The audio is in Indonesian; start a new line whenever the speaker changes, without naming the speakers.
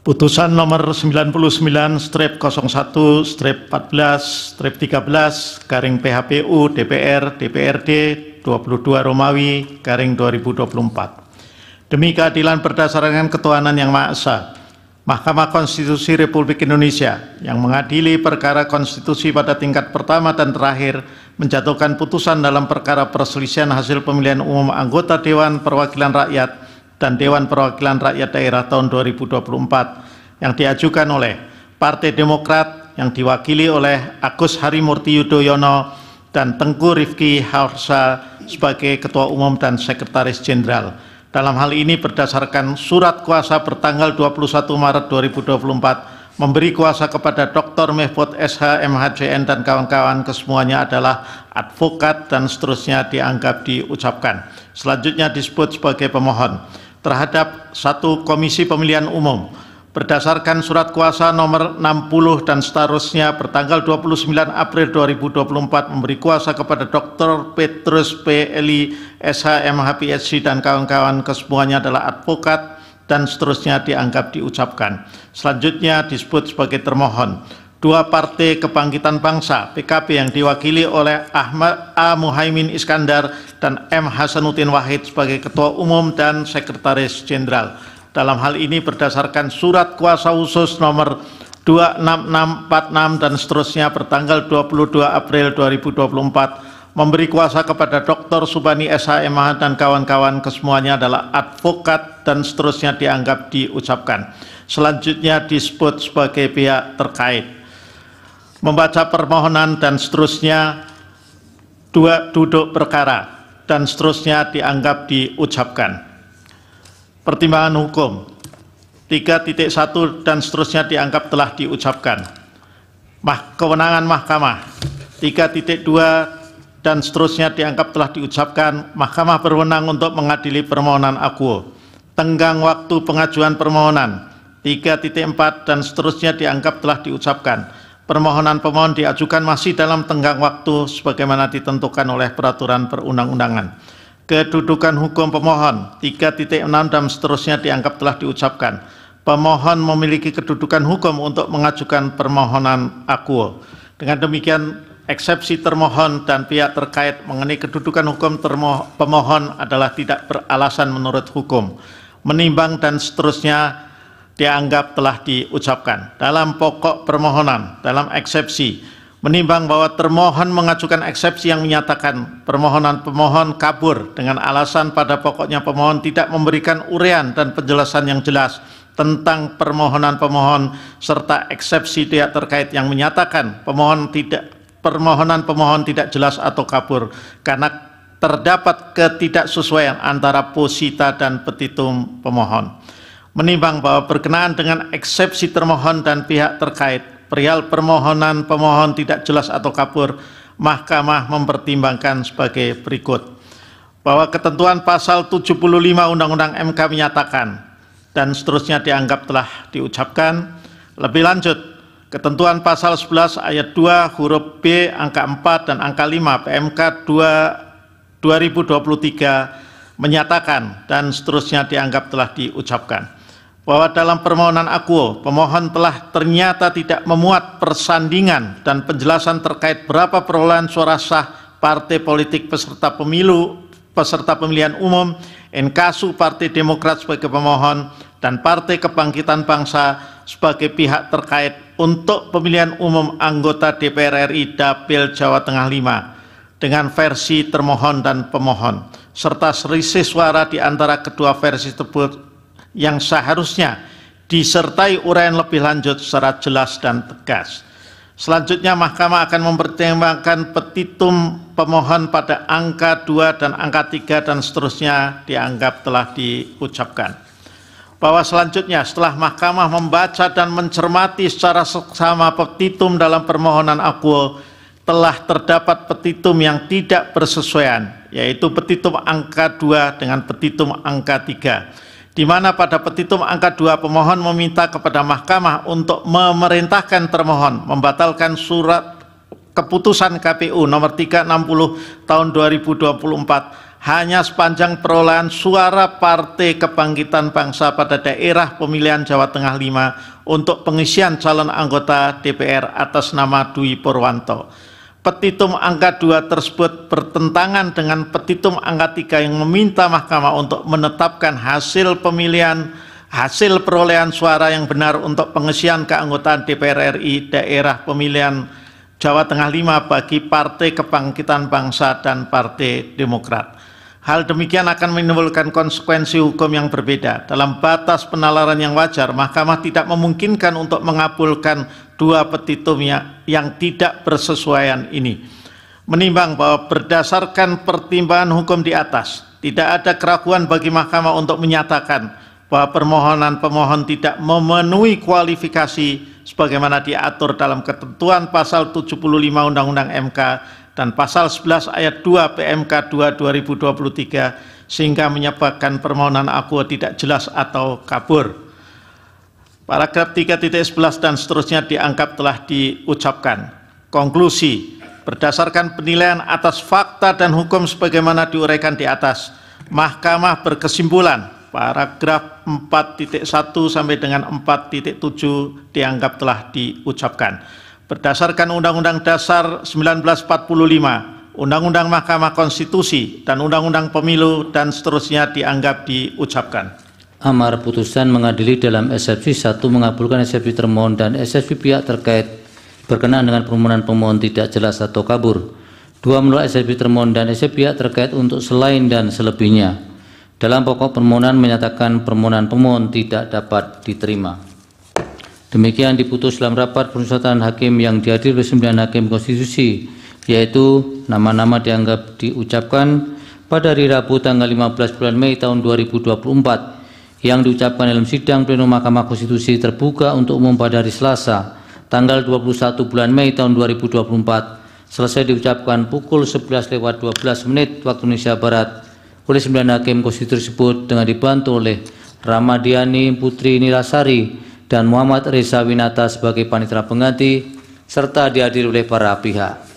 Putusan nomor 99/01/14/13/PHPU DPR DPRD 22 Romawi /2024. Demi keadilan berdasarkan ketuhanan yang Maha Esa, Mahkamah Konstitusi Republik Indonesia yang mengadili perkara konstitusi pada tingkat pertama dan terakhir menjatuhkan putusan dalam perkara perselisihan hasil pemilihan umum anggota Dewan Perwakilan Rakyat dan Dewan Perwakilan Rakyat Daerah tahun 2024 yang diajukan oleh Partai Demokrat yang diwakili oleh Agus Harimurti Yudhoyono dan Tengku Rifki Harsha sebagai Ketua Umum dan Sekretaris Jenderal. Dalam hal ini berdasarkan surat kuasa bertanggal 21 Maret 2024 memberi kuasa kepada Dr. Mehfud SH MHJN dan kawan-kawan kesemuanya adalah advokat dan seterusnya dianggap diucapkan. Selanjutnya disebut sebagai pemohon terhadap satu Komisi Pemilihan Umum berdasarkan surat kuasa nomor 60 dan seterusnya bertanggal 29 April 2024 memberi kuasa kepada Dr. Petrus P. Eli SH MHPSC dan kawan-kawan kesemuanya adalah advokat dan seterusnya dianggap diucapkan. Selanjutnya disebut sebagai termohon dua Partai Kebangkitan Bangsa PKB yang diwakili oleh Ahmad A. Muhaimin Iskandar dan M. Hasanuddin Wahid sebagai Ketua Umum dan Sekretaris Jenderal. Dalam hal ini berdasarkan surat kuasa khusus nomor 26646 dan seterusnya bertanggal 22 April 2024 memberi kuasa kepada Dr. Subani SHMH dan kawan-kawan kesemuanya adalah advokat dan seterusnya dianggap diucapkan. Selanjutnya disebut sebagai pihak terkait. Membaca permohonan dan seterusnya duduk perkara dan seterusnya dianggap diucapkan. Pertimbangan hukum 3.1 dan seterusnya dianggap telah diucapkan. Kewenangan Mahkamah 3.2 dan seterusnya dianggap telah diucapkan. Mahkamah berwenang untuk mengadili permohonan akuo. Tenggang waktu pengajuan permohonan 3.4 dan seterusnya dianggap telah diucapkan. Permohonan pemohon diajukan masih dalam tenggang waktu sebagaimana ditentukan oleh peraturan perundang-undangan. Kedudukan hukum pemohon 3.6 dan seterusnya dianggap telah diucapkan. Pemohon memiliki kedudukan hukum untuk mengajukan permohonan akuo. Dengan demikian, eksepsi termohon dan pihak terkait mengenai kedudukan hukum pemohon adalah tidak beralasan menurut hukum. Menimbang dan seterusnya dianggap telah diucapkan. Dalam pokok permohonan, dalam eksepsi, menimbang bahwa termohon mengajukan eksepsi yang menyatakan permohonan pemohon kabur dengan alasan pada pokoknya pemohon tidak memberikan uraian dan penjelasan yang jelas tentang permohonan pemohon serta eksepsi pihak terkait yang menyatakan permohonan pemohon tidak jelas atau kabur karena terdapat ketidaksesuaian antara posita dan petitum pemohon. Menimbang bahwa berkenaan dengan eksepsi termohon dan pihak terkait perihal permohonan pemohon tidak jelas atau kabur, Mahkamah mempertimbangkan sebagai berikut. Bahwa ketentuan pasal 75 Undang-Undang MK menyatakan dan seterusnya dianggap telah diucapkan. Lebih lanjut, ketentuan pasal 11 ayat 2 huruf B angka 4 dan angka 5 PMK 2023 menyatakan dan seterusnya dianggap telah diucapkan. Bahwa dalam permohonan akuo, pemohon telah ternyata tidak memuat persandingan dan penjelasan terkait berapa perolehan suara sah partai politik peserta pemilihan umum, inkasu Partai Demokrat sebagai pemohon, dan Partai Kebangkitan Bangsa sebagai pihak terkait untuk pemilihan umum anggota DPR RI Dapil Jawa Tengah 5 dengan versi termohon dan pemohon, serta selisih suara di antara kedua versi tersebut yang seharusnya disertai uraian lebih lanjut secara jelas dan tegas. Selanjutnya Mahkamah akan mempertimbangkan petitum pemohon pada angka 2 dan angka 3 dan seterusnya dianggap telah diucapkan. Bahwa selanjutnya setelah Mahkamah membaca dan mencermati secara seksama petitum dalam permohonan akuo, telah terdapat petitum yang tidak bersesuaian, yaitu petitum angka 2 dengan petitum angka 3. Di mana pada petitum angka 2 pemohon meminta kepada Mahkamah untuk memerintahkan termohon membatalkan surat keputusan KPU nomor 360 tahun 2024 hanya sepanjang perolehan suara Partai Kebangkitan Bangsa pada daerah pemilihan Jawa Tengah 5 untuk pengisian calon anggota DPR atas nama Dwi Purwanto. Petitum angka 2 tersebut bertentangan dengan petitum angka 3 yang meminta Mahkamah untuk menetapkan hasil perolehan suara yang benar untuk pengisian keanggotaan DPR RI daerah pemilihan Jawa Tengah 5 bagi Partai Kebangkitan Bangsa dan Partai Demokrat. Hal demikian akan menimbulkan konsekuensi hukum yang berbeda. Dalam batas penalaran yang wajar, Mahkamah tidak memungkinkan untuk mengabulkan dua petitum yang tidak bersesuaian ini. Menimbang bahwa berdasarkan pertimbangan hukum di atas, tidak ada keraguan bagi Mahkamah untuk menyatakan bahwa permohonan pemohon tidak memenuhi kualifikasi sebagaimana diatur dalam ketentuan pasal 75 Undang-Undang MK dan pasal 11 ayat 2 PMK 2 2023 sehingga menyebabkan permohonan akuo tidak jelas atau kabur. Paragraf 3.11 dan seterusnya dianggap telah diucapkan. Konklusi, berdasarkan penilaian atas fakta dan hukum sebagaimana diuraikan di atas, Mahkamah berkesimpulan paragraf 4.1 sampai dengan 4.7 dianggap telah diucapkan. Berdasarkan Undang-Undang Dasar 1945, Undang-Undang Mahkamah Konstitusi, dan Undang-Undang Pemilu, dan seterusnya dianggap diucapkan.
Amar putusan mengadili dalam eksepsi 1 mengabulkan eksepsi termohon dan eksepsi pihak terkait berkenaan dengan permohonan pemohon tidak jelas atau kabur. 2 menolak eksepsi termohon dan eksepsi pihak terkait untuk selain dan selebihnya. Dalam pokok permohonan menyatakan permohonan pemohon tidak dapat diterima. Demikian diputus dalam rapat permusyawaratan hakim yang dihadiri oleh 9 hakim konstitusi, yaitu nama-nama dianggap diucapkan pada hari Rabu tanggal 15 bulan Mei tahun 2024 yang diucapkan dalam sidang pleno Mahkamah Konstitusi terbuka untuk umum pada hari Selasa tanggal 21 bulan Mei tahun 2024 selesai diucapkan pukul 11:12 waktu Indonesia Barat oleh 9 hakim konstitusi tersebut dengan dibantu oleh Ramadhani Putri Nilasari dan Muhammad Reza Winata sebagai panitera pengganti serta dihadiri oleh para pihak.